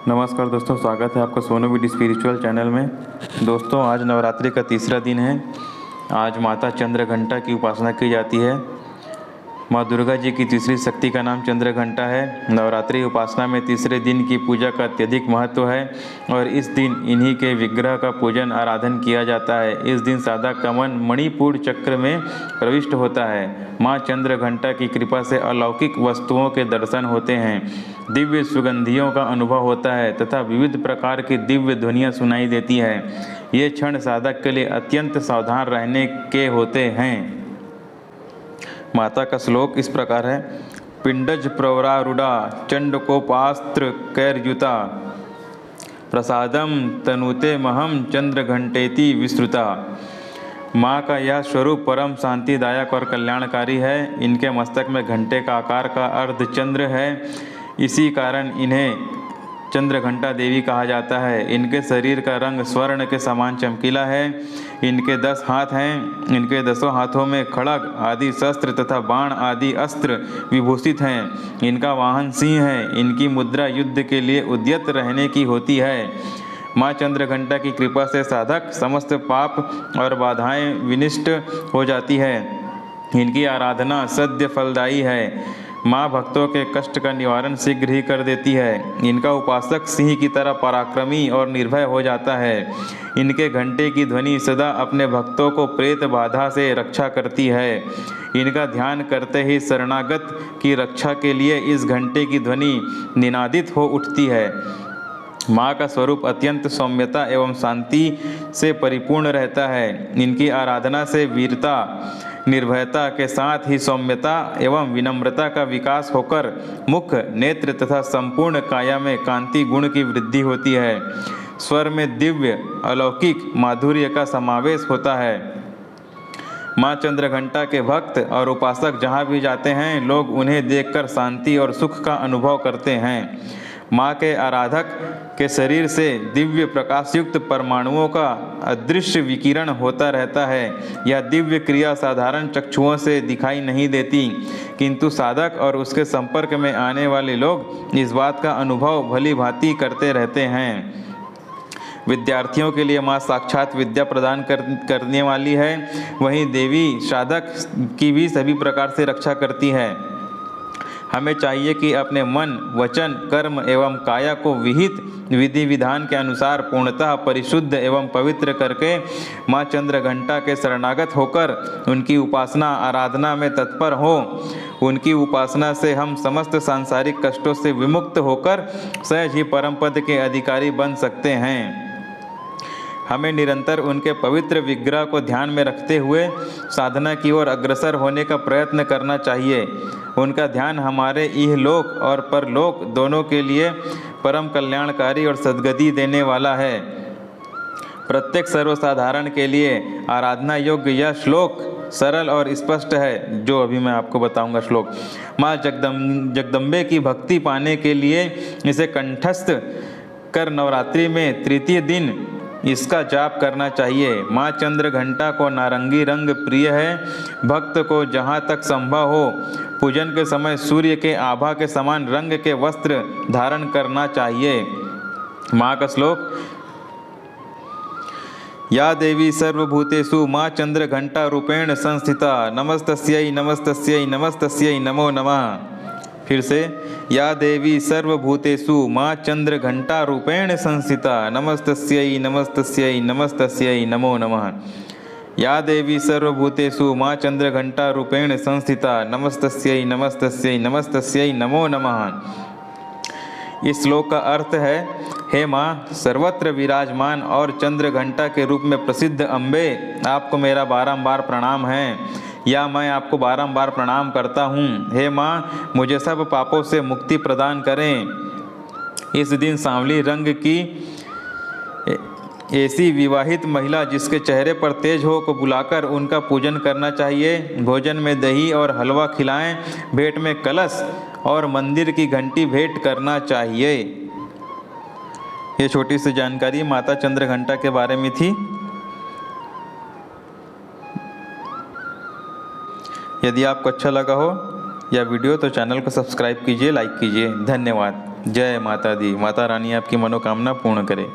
नमस्कार दोस्तों, स्वागत है आपका सोनू विद स्पिरिचुअल चैनल में। दोस्तों, आज नवरात्रि का तीसरा दिन है। आज माता चंद्रघंटा की उपासना की जाती है। माँ दुर्गा जी की तीसरी शक्ति का नाम चंद्रघंटा है। नवरात्रि उपासना में तीसरे दिन की पूजा का अत्यधिक महत्व है और इस दिन इन्हीं के विग्रह का पूजन आराधन किया जाता है। इस दिन सादा कमल मणिपुर चक्र में प्रविष्ट होता है। माँ चंद्रघंटा की कृपा से अलौकिक वस्तुओं के दर्शन होते हैं, दिव्य सुगंधियों का अनुभव होता है तथा विविध प्रकार की दिव्य ध्वनियाँ सुनाई देती है। ये क्षण साधक के लिए अत्यंत सावधान रहने के होते हैं। माता का श्लोक इस प्रकार है। पिंडज प्रवरारूढ़ा चंडकोपास्त्र कैर्युता प्रसादम तनुते महम चंद्रघंटेति विस्तृता। माँ का यह स्वरूप परम शांतिदायक और कल्याणकारी है। इनके मस्तक में घंटे का आकार का अर्धचंद्र है, इसी कारण इन्हें चंद्रघंटा देवी कहा जाता है। इनके शरीर का रंग स्वर्ण के समान चमकीला है। इनके 10 हाथ हैं। इनके 10 हाथों में खड्ग आदि शस्त्र तथा बाण आदि अस्त्र विभूषित हैं। इनका वाहन सिंह है। इनकी मुद्रा युद्ध के लिए उद्यत रहने की होती है। माँ चंद्रघंटा की कृपा से साधक समस्त पाप और बाधाएं विनिष्ट हो जाती है। इनकी आराधना सद्य फलदायी है। माँ भक्तों के कष्ट का निवारण शीघ्र ही कर देती है। इनका उपासक सिंह की तरह पराक्रमी और निर्भय हो जाता है। इनके घंटे की ध्वनि सदा अपने भक्तों को प्रेत बाधा से रक्षा करती है। इनका ध्यान करते ही शरणागत की रक्षा के लिए इस घंटे की ध्वनि निनादित हो उठती है। माँ का स्वरूप अत्यंत सौम्यता एवं शांति से परिपूर्ण रहता है। इनकी आराधना से वीरता, निर्भयता के साथ ही सौम्यता एवं विनम्रता का विकास होकर मुख, नेत्र तथा संपूर्ण काया में कांति गुण की वृद्धि होती है। स्वर में दिव्य अलौकिक माधुर्य का समावेश होता है। माँ चंद्रघंटा के भक्त और उपासक जहाँ भी जाते हैं, लोग उन्हें देखकर शांति और सुख का अनुभव करते हैं। माँ के आराधक के शरीर से दिव्य प्रकाशयुक्त परमाणुओं का अदृश्य विकिरण होता रहता है। यह दिव्य क्रिया साधारण चक्षुओं से दिखाई नहीं देती, किंतु साधक और उसके संपर्क में आने वाले लोग इस बात का अनुभव भली भांति करते रहते हैं। विद्यार्थियों के लिए माँ साक्षात विद्या प्रदान करने वाली है। वहीं देवी साधक की भी सभी प्रकार से रक्षा करती है। हमें चाहिए कि अपने मन, वचन, कर्म एवं काया को विहित विधि विधान के अनुसार पूर्णतः परिशुद्ध एवं पवित्र करके माँ चंद्रघंटा के शरणागत होकर उनकी उपासना आराधना में तत्पर हो। उनकी उपासना से हम समस्त सांसारिक कष्टों से विमुक्त होकर सहज ही परम पद के अधिकारी बन सकते हैं। हमें निरंतर उनके पवित्र विग्रह को ध्यान में रखते हुए साधना की ओर अग्रसर होने का प्रयत्न करना चाहिए। उनका ध्यान हमारे इहलोक और परलोक दोनों के लिए परम कल्याणकारी और सद्गति देने वाला है। प्रत्येक सर्वसाधारण के लिए आराधना योग्य यह श्लोक सरल और स्पष्ट है, जो अभी मैं आपको बताऊंगा श्लोक। माँ जगदम्बे की भक्ति पाने के लिए इसे कंठस्थ कर नवरात्रि में तृतीय दिन इसका जाप करना चाहिए। माँ चंद्रघंटा को नारंगी रंग प्रिय है। भक्त को जहाँ तक संभव हो पूजन के समय सूर्य के आभा के समान रंग के वस्त्र धारण करना चाहिए। माँ का श्लोक। या देवी सर्वभूतेषु माँ चंद्रघंटा रूपेण संस्थिता नमस्तस्यै नमस्तस्यै नमस्तस्यै नमो नमः। फिर से, या देवी सर्वभूतेषु माँ चंद्रघंटा रूपेण संस्थिता नमस्तस्यै नमस्तस्यै नमस्तस्यै नमो नमः। या देवी सर्वभूतेषु माँ चंद्रघंटा रूपेण संस्थिता नमस्तस्यै नमस्तस्यै नमस्तस्यै नमो नमः। इस श्लोक का अर्थ है, हे माँ सर्वत्र विराजमान और चंद्रघंटा के रूप में प्रसिद्ध अम्बे, आपको मेरा बारंबार प्रणाम है, या मैं आपको बारंबार प्रणाम करता हूँ। हे माँ, मुझे सब पापों से मुक्ति प्रदान करें। इस दिन सांवली रंग की ऐसी विवाहित महिला जिसके चेहरे पर तेज हो को बुलाकर उनका पूजन करना चाहिए। भोजन में दही और हलवा खिलाएं, भेंट में कलश और मंदिर की घंटी भेंट करना चाहिए। ये छोटी सी जानकारी माता चंद्रघंटा के बारे में थी। यदि आपको अच्छा लगा हो यह वीडियो तो चैनल को सब्सक्राइब कीजिए, लाइक कीजिए। धन्यवाद। जय माता दी। माता रानी आपकी मनोकामना पूर्ण करे।